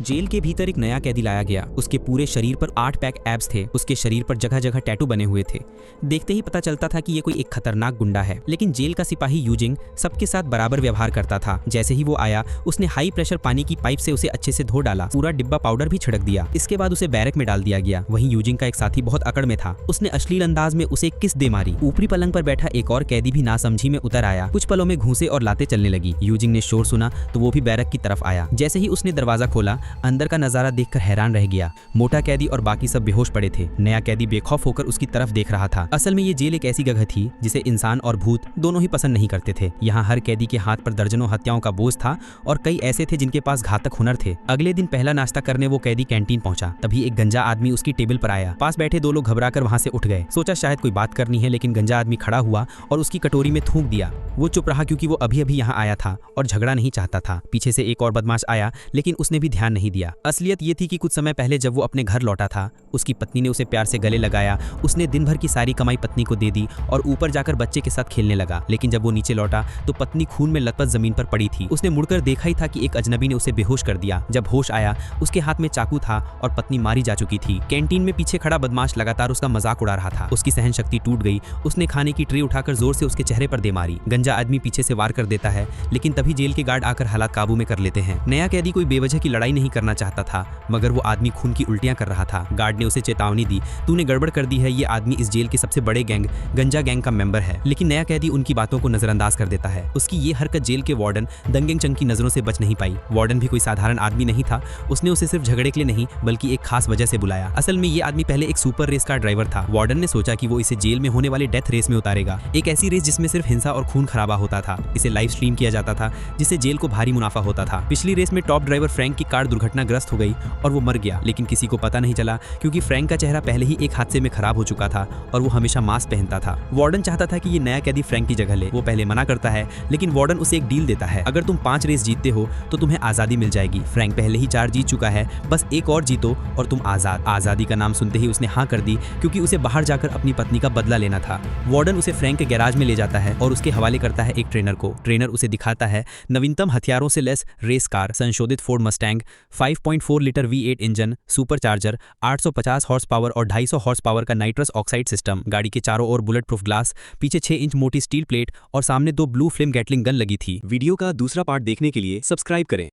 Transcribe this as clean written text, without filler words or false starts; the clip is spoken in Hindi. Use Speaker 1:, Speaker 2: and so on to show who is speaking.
Speaker 1: जेल के भीतर एक नया कैदी लाया गया। उसके पूरे शरीर पर 8 पैक एब्स थे। उसके शरीर पर जगह जगह टैटू बने हुए थे। देखते ही पता चलता था कि ये कोई एक खतरनाक गुंडा है। लेकिन जेल का सिपाही यूजिंग सबके साथ बराबर व्यवहार करता था। जैसे ही वो आया, उसने हाई प्रेशर पानी की पाइप से उसे अच्छे से धो डाला। पूरा डिब्बा पाउडर भी छिड़क दिया। इसके बाद उसे बैरक में डाल दिया गया। वहीं यूजिंग का एक साथी बहुत अकड़ में था। उसने अश्लील अंदाज में उसे किस दे मारी। ऊपरी पलंग पर बैठा एक और कैदी भी नासमझी में उतर आया। कुछ पलों में घूंसे और लातें चलने लगी। यूजिंग ने शोर सुना तो वो भी बैरक की तरफ आया। जैसे ही उसने दरवाजा खोला, अंदर का नजारा देखकर हैरान रह गया। मोटा कैदी और बाकी सब बेहोश पड़े थे। नया कैदी बेखौफ होकर उसकी तरफ देख रहा था। असल में ये जेल एक ऐसी जगह थी जिसे इंसान और भूत दोनों ही पसंद नहीं करते थे। यहाँ हर कैदी के हाथ पर दर्जनों हत्याओं का बोझ था और कई ऐसे थे जिनके पास घातक हुनर थे। अगले दिन पहला नाश्ता करने वो कैदी कैंटीन पहुंचा। तभी एक गंजा आदमी उसकी टेबल पर आया। पास बैठे दो लोग घबराकर वहां से उठ गए। सोचा शायद कोई बात करनी है, लेकिन गंजा आदमी खड़ा हुआ और उसकी कटोरी में थूक दिया। वो चुप रहा क्योंकि वो अभी अभी यहाँ आया था और झगड़ा नहीं चाहता था। पीछे से एक और बदमाश आया, लेकिन उसने भी ध्यान नहीं दिया। असलियत ये थी कि कुछ समय पहले जब वो अपने घर लौटा था, उसकी पत्नी ने उसे प्यार से गले लगाया। उसने दिन भर की सारी कमाई पत्नी को दे दी और ऊपर जाकर बच्चे के साथ खेलने लगा। लेकिन जब वो नीचे लौटा तो पत्नी खून में लथपथ जमीन पर पड़ी थी। उसने मुड़कर देखा ही था कि एक अजनबी ने उसे बेहोश कर दिया। जब होश आया, उसके हाथ में चाकू था और पत्नी मारी जा चुकी थी। कैंटीन में पीछे खड़ा बदमाश लगातार उसका मजाक उड़ा रहा था। उसकी सहन शक्ति टूट गई। उसने खाने की ट्रे उठाकर जोर से उसके चेहरे पर दे मारी। गंजा आदमी पीछे से वार कर देता है, लेकिन तभी जेल के गार्ड आकर हालात काबू में कर लेते हैं। नया कैदी कोई बेवजह की लड़ाई नहीं करना चाहता था, मगर वो आदमी खून की उल्टियां कर रहा था। गार्ड ने उसे चेतावनी दी, तूने गड़बड़ कर दी है। ये आदमी इस जेल के सबसे बड़े गैंग गंजा गैंग का मेंबर है। लेकिन नया कैदी उनकी बातों को नजरअंदाज कर देता है। उसकी ये हरकत जेल के वार्डन दंगेंग चंग की नजरों से बच नहीं पाई। वार्डन भी कोई साधारण आदमी नहीं था। उसने उसे सिर्फ झगड़े के लिए नहीं, बल्कि एक खास वजह से बुलाया। असल में ये आदमी पहले एक सुपर रेस का ड्राइवर था। वार्डन ने सोचा कि वो इसे जेल में होने वाले डेथ रेस में उतारेगा। एक ऐसी रेस जिसमें सिर्फ हिंसा और खून खराबा होता था। इसे लाइव स्ट्रीम किया जाता था, जिससे जेल को भारी मुनाफा होता था। पिछली रेस में टॉप ड्राइवर फ्रैंक की कार दुर्घटनाग्रस्त हो गई और वो मर गया। लेकिन किसी को पता नहीं चला क्योंकि फ्रैंक का चेहरा पहले ही एक हादसे में खराब हो चुका था और वो हमेशा मास्क पहनता था। वार्डन चाहता था कि ये नया कैदी फ्रैंक की जगह ले। वो पहले मना करता है, लेकिन वार्डन उसे एक डील देता है। अगर तुम 5 रेस जीतते हो तो तुम्हें आजादी मिल जाएगी। फ्रैंक पहले ही 4 जीत चुका है, बस एक और जीतो और तुम आजाद। आजादी का नाम सुनते ही उसने हाँ कर दी, क्योंकि उसे बाहर जाकर अपनी पत्नी का बदला लेना था। वार्डन उसे फ्रैंक के गैराज में ले जाता है और उसके हवाले करता है एक ट्रेनर को। ट्रेनर उसे दिखाता है नवीनतम हथियारों से लैस रेस कार, संशोधित Ford Mustang, 5.4 litre V8 engine, super charger, 850 horse power और 250 हॉर्स पावर का नाइट्रस ऑक्साइड सिस्टम। गाड़ी के चारों ओर बुलेट प्रूफ ग्लास, पीछे 6 इंच मोटी स्टील प्लेट और सामने 2 ब्लू फ्लेम गैटलिंग गन लगी थी।
Speaker 2: वीडियो का दूसरा पार्ट देखने के लिए सब्सक्राइब करें।